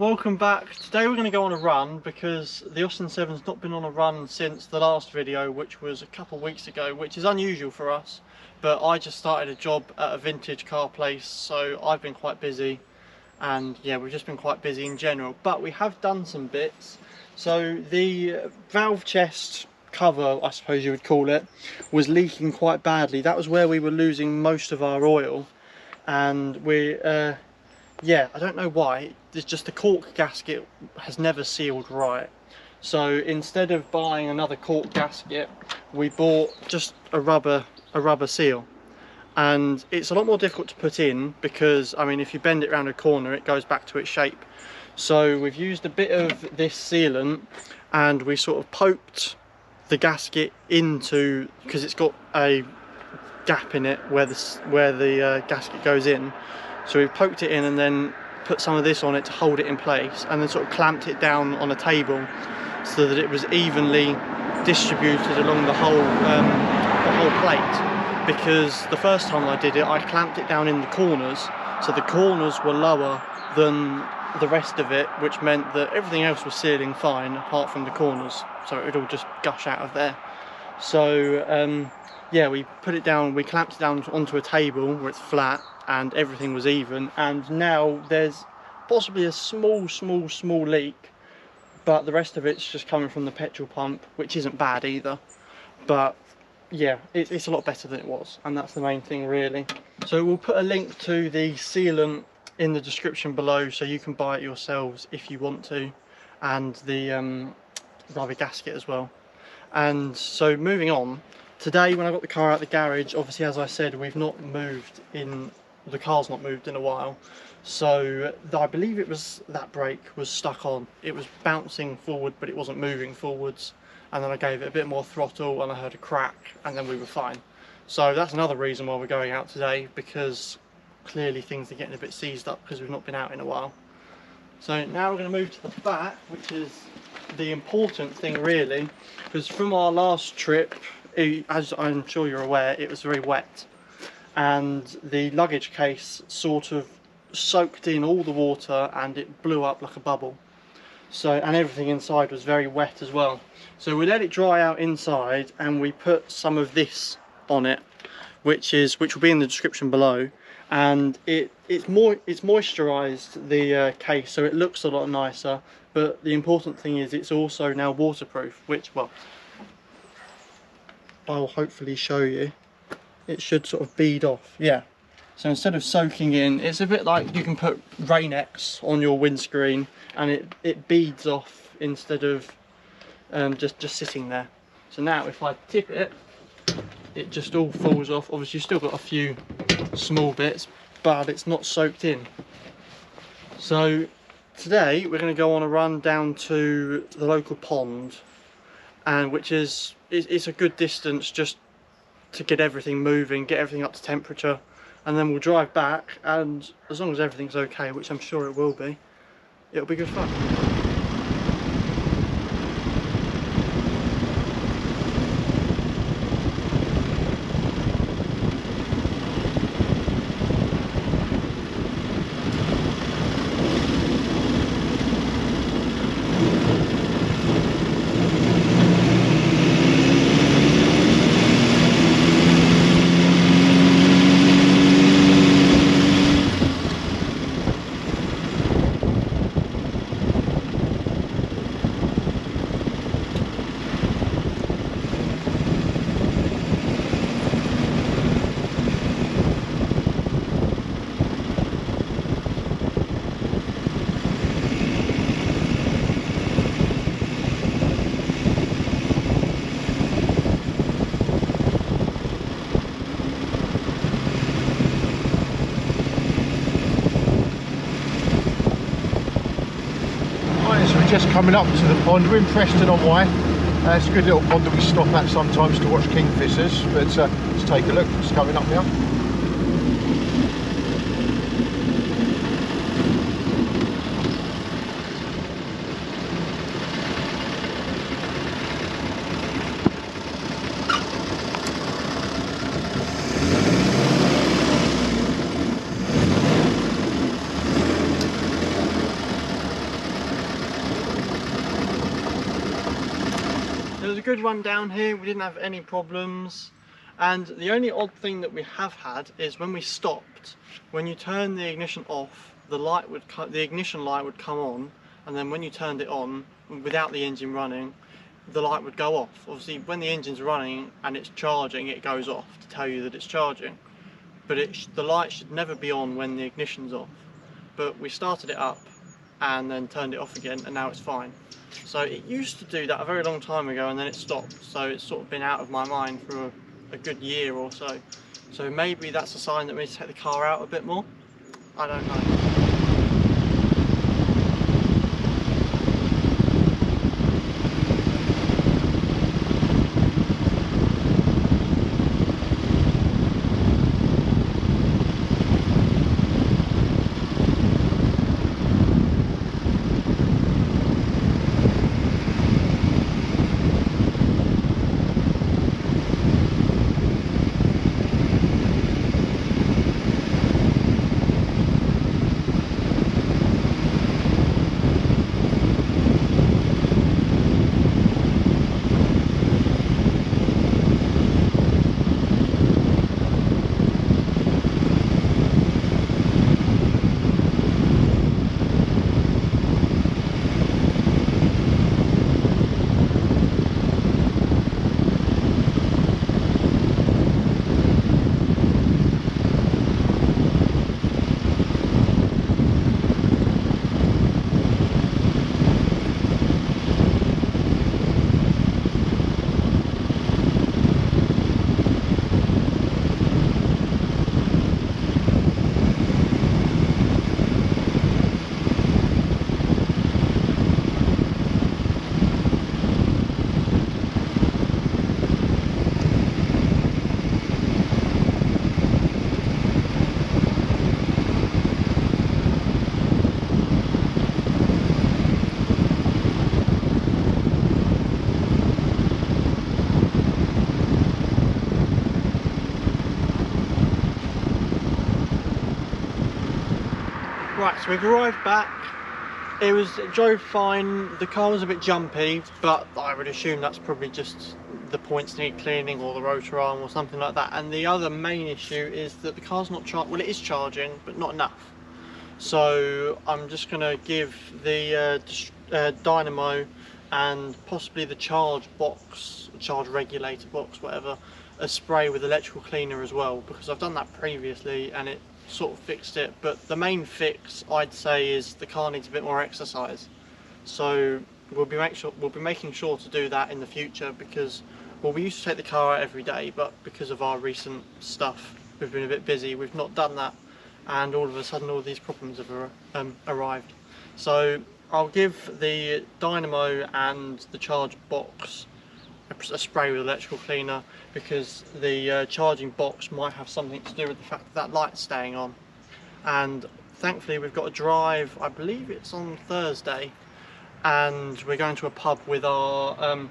welcome back. Today we're going to go on a run because the Austin 7's not been on a run since the last video, which was a couple of weeks ago, which is unusual for us, but I just started a job at a vintage car place, so I've been quite busy, and yeah, we've just been quite busy in general, but we have done some bits. So the valve chest cover, I suppose you would call it, was leaking quite badly. That was where we were losing most of our oil, and yeah, I don't know why, it's just the cork gasket has never sealed right. So instead of buying another cork gasket, we bought just a rubber seal. And it's a lot more difficult to put in because, I mean, if you bend it around a corner, it goes back to its shape. So we've used a bit of this sealant and we sort of poked the gasket into, because it's got a gap in it where the gasket goes in. So we've poked it in and then put some of this on it to hold it in place, and then sort of clamped it down on a table so that it was evenly distributed along the whole plate. Because the first time I did it, I clamped it down in the corners, so the corners were lower than the rest of it, which meant that everything else was sealing fine apart from the corners, so it would all just gush out of there. So yeah, we put it down, we clamped it down onto a table where it's flat and everything was even, and now there's possibly a small leak, but the rest of it's just coming from the petrol pump, which isn't bad either. But yeah, it's a lot better than it was, and that's the main thing really. So we'll put a link to the sealant in the description below so you can buy it yourselves if you want to, and the rubber gasket as well. And so moving on, today when I got the car out the garage, obviously as I said, we've not moved in, the car's not moved in a while, so I believe it was that brake was stuck on. It was bouncing forward but it wasn't moving forwards, and then I gave it a bit more throttle and I heard a crack, and then we were fine. So that's another reason why we're going out today, because clearly things are getting a bit seized up because we've not been out in a while. So now we're going to move to the back, which is the important thing really, because from our last trip, as I'm sure you're aware, it was very wet, and the luggage case sort of soaked in all the water and it blew up like a bubble. So, and everything inside was very wet as well. So we let it dry out inside and we put some of this on it, which will be in the description below, and it's moisturized the case, so it looks a lot nicer. But the important thing is it's also now waterproof, which, well, I'll hopefully show you. It should sort of bead off, yeah. So instead of soaking in, it's a bit like you can put Rain-X on your windscreen and it beads off instead of just sitting there. So now if I tip it, it just all falls off. Obviously you've still got a few small bits, but it's not soaked in. So today we're going to go on a run down to the local pond, and which is it's a good distance just to get everything moving, get everything up to temperature, and then we'll drive back, and as long as everything's okay, which I'm sure it will be, it'll be good fun. Just coming up to the pond. We're in Preston On Wye. It's a good little pond that we stop at sometimes to watch kingfishers, but let's take a look. It's coming up now. was a good run down here. We didn't have any problems, and the only odd thing that we have had is when we stopped, when you turn the ignition off, the ignition light would come on, and then when you turned it on without the engine running, the light would go off. Obviously when the engine's running and it's charging, it goes off to tell you that it's charging, but the light should never be on when the ignition's off. But we started it up and then turned it off again, and now it's fine. So it used to do that a very long time ago, and then it stopped, so it's sort of been out of my mind for a good year or so. So maybe that's a sign that we need to take the car out a bit more. I don't know. Right, so we've arrived back. It drove fine. The car was a bit jumpy, but I would assume that's probably just the points need cleaning or the rotor arm or something like that. And the other main issue is that the car's not charged. Well, it is charging, but not enough. So I'm just going to give the dynamo and possibly the charge regulator box, whatever, a spray with electrical cleaner as well, because I've done that previously and it sort of fixed it. But the main fix, I'd say, is the car needs a bit more exercise. So we'll be making sure to do that in the future, because, well, we used to take the car out every day, but because of our recent stuff, we've been a bit busy, we've not done that, and all of a sudden all these problems have arrived. So I'll give the dynamo and the charge box a spray with electrical cleaner, because the charging box might have something to do with the fact that that light's staying on. And thankfully we've got a drive, I believe it's on Thursday, and we're going to a pub with our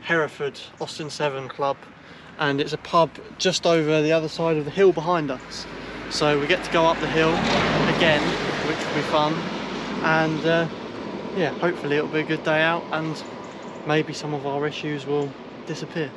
Herefordshire Club, and it's a pub just over the other side of the hill behind us. So we get to go up the hill again, which will be fun, and yeah, hopefully it'll be a good day out and maybe some of our issues will disappear.